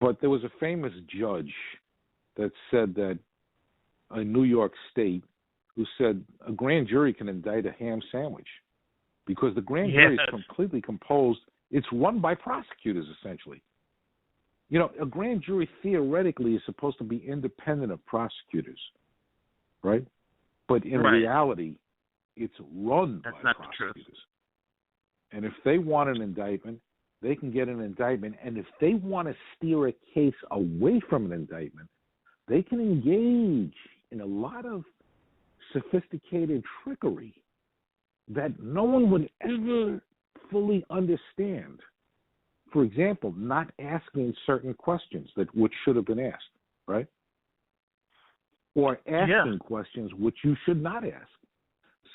But there was a famous judge that said that in New York State who said a grand jury can indict a ham sandwich because the grand jury is completely composed. It's run by prosecutors, essentially. You know, a grand jury theoretically is supposed to be independent of prosecutors, right? But in reality, it's run by prosecutors. And if they want an indictment, they can get an indictment. And if they want to steer a case away from an indictment, they can engage in a lot of sophisticated trickery that no one would ever fully understand. For example, not asking certain questions which should have been asked, right? Or asking questions which you should not ask.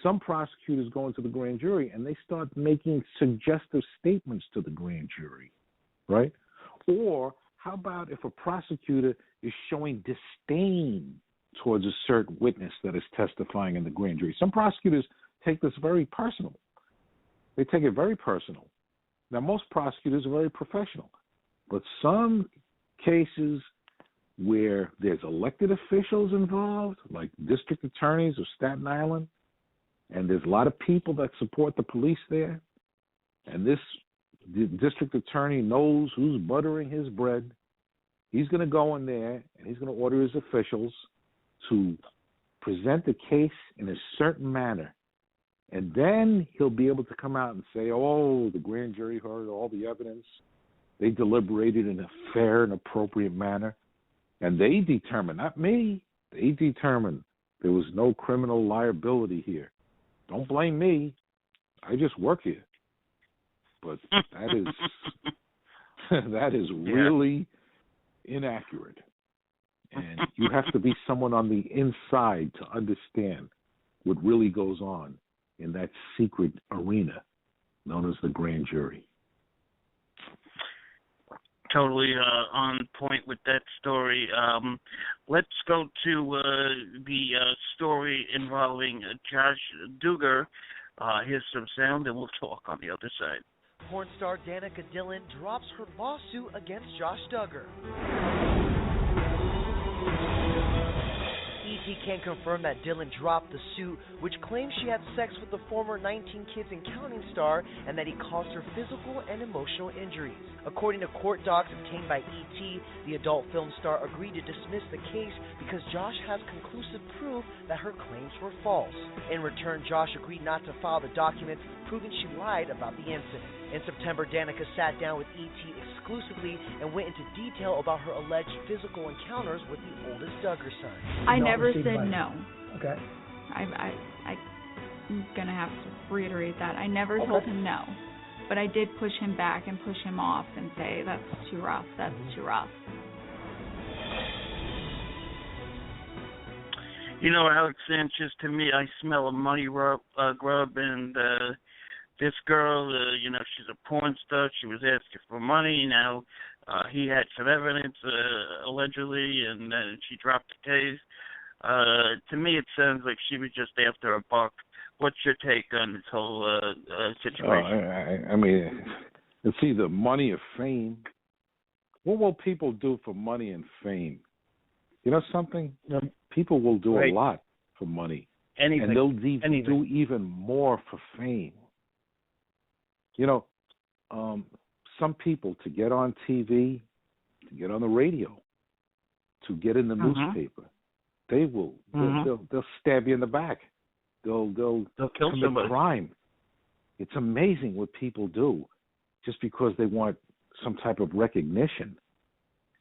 Some prosecutors go into the grand jury and they start making suggestive statements to the grand jury, right? Or how about if a prosecutor is showing disdain towards a certain witness that is testifying in the grand jury? Some prosecutors take this very personal. They take it very personal. Now, most prosecutors are very professional, but some cases where there's elected officials involved, like district attorneys of Staten Island, and there's a lot of people that support the police there, and the district attorney knows who's buttering his bread, he's going to go in there and he's going to order his officials to present the case in a certain manner. And then he'll be able to come out and say, oh, the grand jury heard all the evidence. They deliberated in a fair and appropriate manner. And they determined, not me, they determined there was no criminal liability here. Don't blame me. I just work here. But that is really inaccurate. And you have to be someone on the inside to understand what really goes on in that secret arena known as the grand jury. Totally on point with that story. Let's go to the story involving Josh Duggar. Here's some sound, and we'll talk on the other side. Porn star Danica Dillon drops her lawsuit against Josh Duggar. ET can confirm that Dillon dropped the suit, which claims she had sex with the former 19 Kids and Counting star and that he caused her physical and emotional injuries. According to court docs obtained by ET, the adult film star agreed to dismiss the case because Josh has conclusive proof that her claims were false. In return, Josh agreed not to file the documents, proving she lied about the incident. In September, Danica sat down with ET exclusively and went into detail about her alleged physical encounters with the oldest Duggar son. I never said no. Okay. I'm going to have to reiterate that. I never told him no. But I did push him back and push him off and say, that's too rough, that's too rough. You know, Alex Sanchez, to me, I smell a money grub, and this girl, she's a porn star. She was asking for money. Now, he had some evidence, allegedly, and then she dropped the case. To me, it sounds like she was just after a buck. What's your take on this whole situation? I mean, it's either money or fame. What will people do for money and fame? You know something? People will do a lot for money. Anything. And they'll do even more for fame. You know, some people, to get on TV, to get on the radio, to get in the newspaper, they will they'll stab you in the back. They'll kill commit somebody. crime. It's amazing what people do just because they want some type of recognition.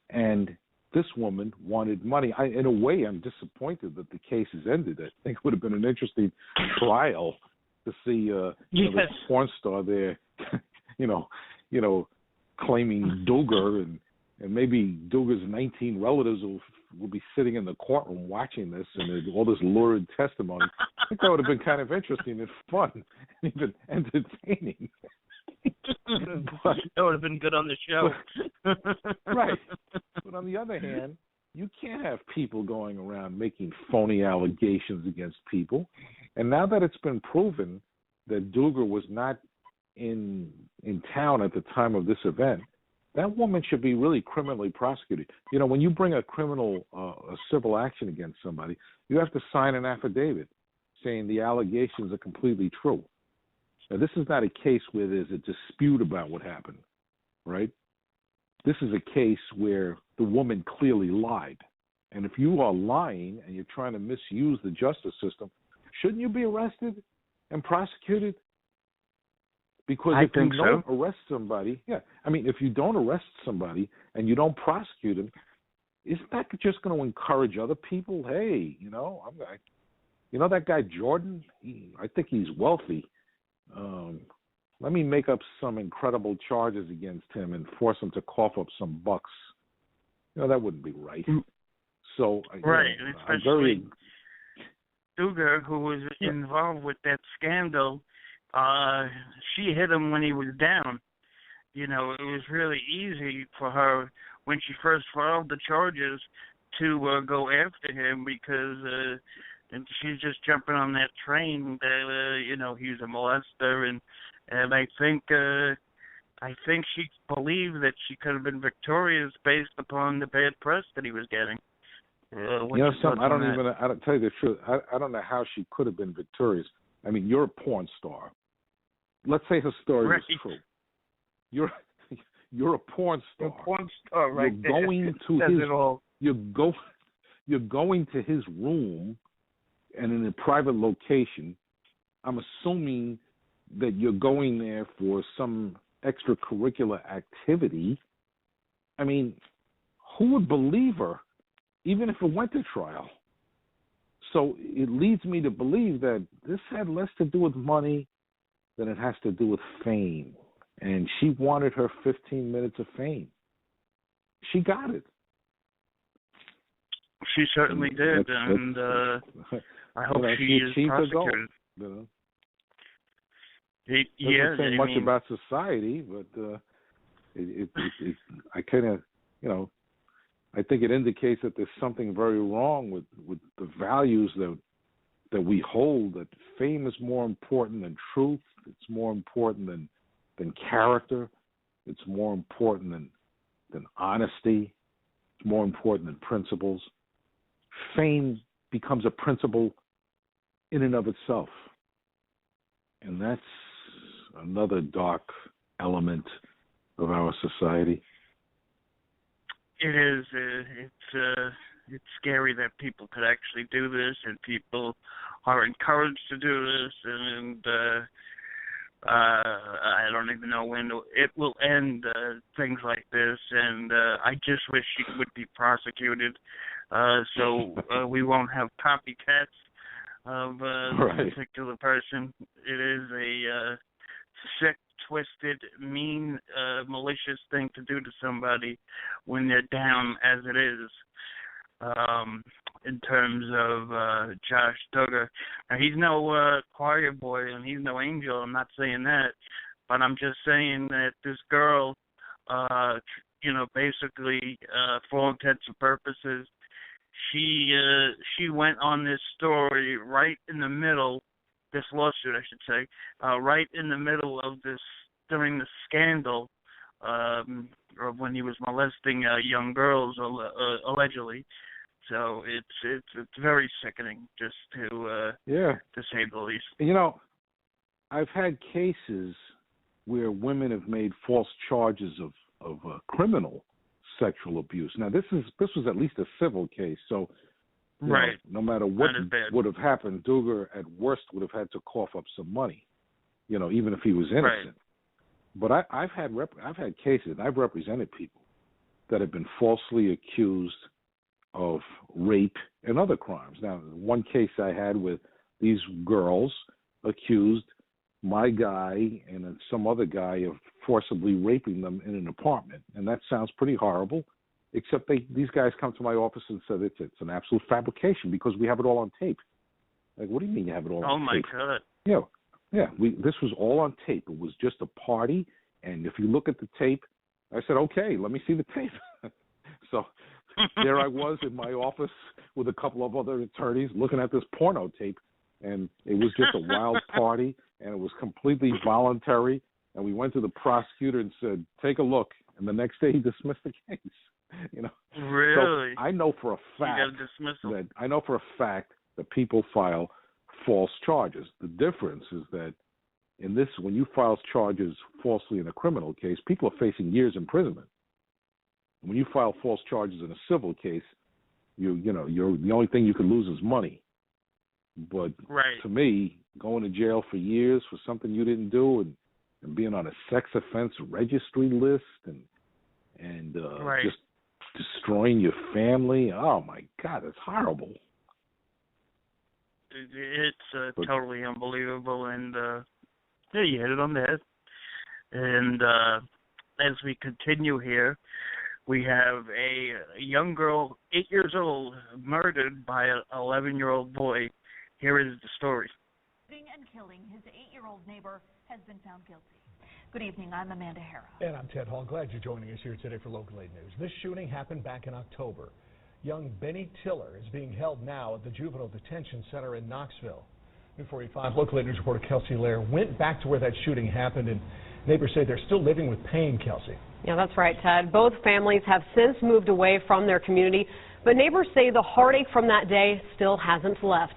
And this woman wanted money. In a way, I'm disappointed that the case has ended. I think it would have been an interesting trial to see this porn star there, claiming Duggar, and maybe Duggar's 19 relatives will be sitting in the courtroom watching this and all this lurid testimony. I think that would have been kind of interesting and fun and even entertaining. That would have been good on the show. Right. But on the other hand, you can't have people going around making phony allegations against people. And now that it's been proven that Duggar was not in town at the time of this event, that woman should be really criminally prosecuted. You know, when you bring a civil action against somebody, you have to sign an affidavit saying the allegations are completely true. Now, this is not a case where there's a dispute about what happened, right? This is a case where the woman clearly lied. And if you are lying and you're trying to misuse the justice system, shouldn't you be arrested and prosecuted? Because if you don't arrest somebody, if you don't arrest somebody and you don't prosecute them, isn't that just going to encourage other people? Hey, that guy Jordan, I think he's wealthy. Let me make up some incredible charges against him and force him to cough up some bucks. That wouldn't be right. So, especially Duggar, who was involved with that scandal, she hit him when he was down. It was really easy for her when she first filed the charges to go after him because and she's just jumping on that train that he's a molester, and I think she believed that she could have been victorious based upon the bad press that he was getting. I don't tell you the truth. I don't know how she could have been victorious. I mean, you're a porn star. Let's say her story was true. You're a porn star. A porn star, right? You're going to his room, and in a private location. I'm assuming that you're going there for some extracurricular activity. I mean, who would believe her, even if it went to trial? So it leads me to believe that this had less to do with money than it has to do with fame. And she wanted her 15 minutes of fame. She got it. She certainly did, and I hope she is prosecuted. Doesn't say much about society, but I kind of, I think it indicates that there's something very wrong with the values that we hold, that fame is more important than truth. It's more important than character. It's more important than honesty. It's more important than principles. Fame becomes a principle in and of itself. And that's another dark element of our society. It is. It's scary that people could actually do this, and people are encouraged to do this, and I don't even know when it will end, things like this, and I just wish she would be prosecuted so we won't have copycats of this particular person. It is a sick, twisted, mean, malicious thing to do to somebody when they're down as it is. In terms of Josh Duggar. Now, he's no choir boy and he's no angel. I'm not saying that, but I'm just saying that this girl, basically, for all intents and purposes, she went on this story right in the middle, this lawsuit, I should say, right in the middle of this, during the scandal of when he was molesting young girls, allegedly. So it's very sickening, just to say the least. I've had cases where women have made false charges of criminal sexual abuse. Now this was at least a civil case, so no matter what would have happened, Duggar at worst would have had to cough up some money, even if he was innocent. Right. But I've had cases. I've represented people that have been falsely accused of rape and other crimes. Now, one case I had with these girls accused my guy and some other guy of forcibly raping them in an apartment, and that sounds pretty horrible. Except these guys come to my office and said it's an absolute fabrication because we have it all on tape. Like, what do you mean you have it all on tape? Oh my God! Yeah. This was all on tape. It was just a party, and if you look at the tape, I said, okay, let me see the tape. So there I was in my office with a couple of other attorneys looking at this porno tape, and it was just a wild party, and it was completely voluntary. And we went to the prosecutor and said, take a look. And the next day he dismissed the case. Really? So I know for a fact that people file false charges. The difference is that in this, when you file charges falsely in a criminal case, people are facing years imprisonment. When you file false charges in a civil case, you're the only thing you can lose is money. But to me, going to jail for years for something you didn't do and being on a sex offense registry list and just destroying your family, oh my God, it's horrible. It's totally unbelievable, and you hit it on the head. And as we continue here, we have a young girl, 8 years old, murdered by an 11-year-old boy. Here is the story. And killing his 8-year-old neighbor has been found guilty. Good evening, I'm Amanda Hara. And I'm Ted Hall. Glad you're joining us here today for Local 8 News. This shooting happened back in October. Young Benny Tiller is being held now at the Juvenile Detention Center in Knoxville. New 45 Local 8 News reporter Kelsey Lair went back to where that shooting happened, and neighbors say they're still living with pain, Kelsey. Yeah, that's right, Ted. Both families have since moved away from their community, but neighbors say the heartache from that day still hasn't left.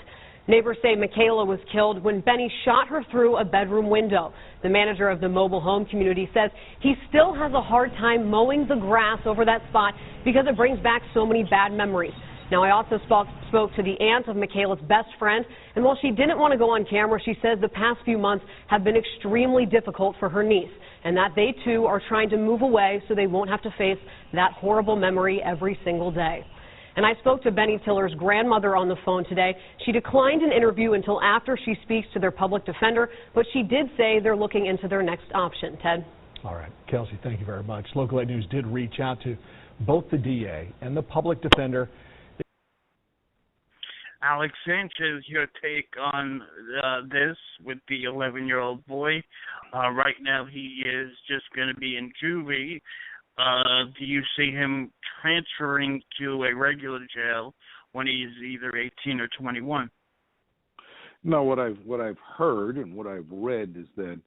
Neighbors say Michaela was killed when Benny shot her through a bedroom window. The manager of the mobile home community says he still has a hard time mowing the grass over that spot because it brings back so many bad memories. Now, I also spoke to the aunt of Michaela's best friend, and while she didn't want to go on camera, she says the past few months have been extremely difficult for her niece, and that they, too, are trying to move away so they won't have to face that horrible memory every single day. And I spoke to Benny Tiller's grandmother on the phone today. She declined an interview until after she speaks to their public defender, but she did say they're looking into their next option. Ted? All right. Kelsey, thank you very much. Local 8 News did reach out to both the DA and the public defender. Alex Sanchez, your take on this with the 11-year-old boy. Right now he is just going to be in juvie. Do you see him transferring to a regular jail when he's either 18 or 21? No, what I've heard and what I've read is that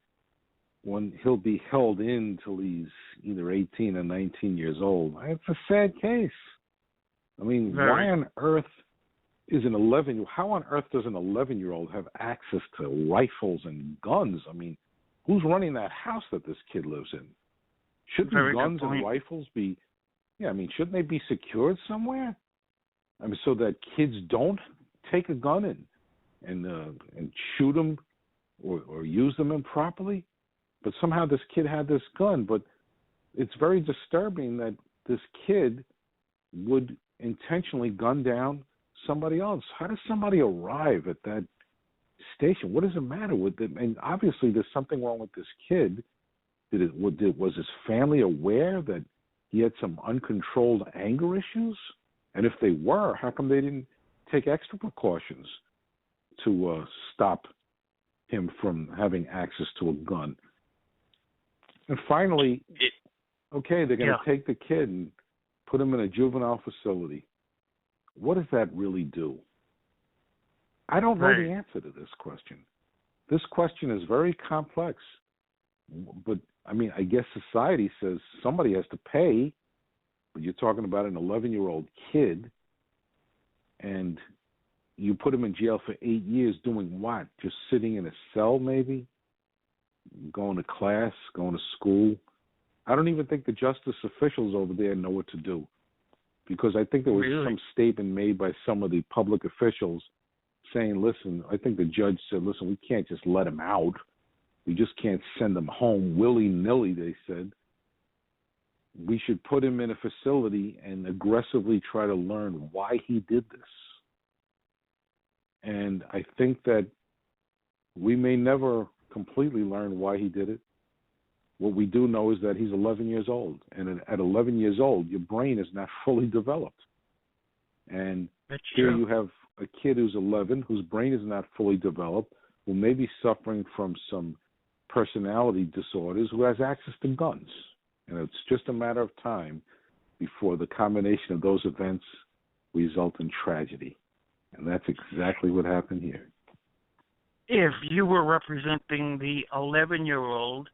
when he'll be held in till he's either 18 or 19 years old. It's a sad case. I mean, why on earth is how on earth does an 11-year-old have access to rifles and guns? I mean, who's running that house that this kid lives in? Shouldn't guns and rifles be, shouldn't they be secured somewhere? I mean, so that kids don't take a gun and shoot them or use them improperly? But somehow this kid had this gun. But it's very disturbing that this kid would intentionally gun down somebody else. How does somebody arrive at that station? What does it matter with them? And obviously there's something wrong with this kid. Was his family aware that he had some uncontrolled anger issues? And if they were, how come they didn't take extra precautions to stop him from having access to a gun? And finally, they're going to take the kid and put him in a juvenile facility. What does that really do? I don't know the answer to this question. This question is very complex. But, I guess society says somebody has to pay, but you're talking about an 11-year-old kid, and you put him in jail for 8 years doing what? Just sitting in a cell maybe? Going to class, going to school? I don't even think the justice officials over there know what to do, because I think there was some statement made by some of the public officials saying, listen, I think the judge said, listen, we can't just let him out. We just can't send him home willy-nilly, they said. We should put him in a facility and aggressively try to learn why he did this. And I think that we may never completely learn why he did it. What we do know is that he's 11 years old. And at 11 years old, your brain is not fully developed. And here you have a kid who's 11, whose brain is not fully developed, who may be suffering from some personality disorders, who has access to guns. And it's just a matter of time before the combination of those events result in tragedy. And that's exactly what happened here. If you were representing the 11-year-old,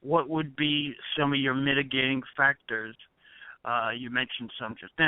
what would be some of your mitigating factors? You mentioned some just now.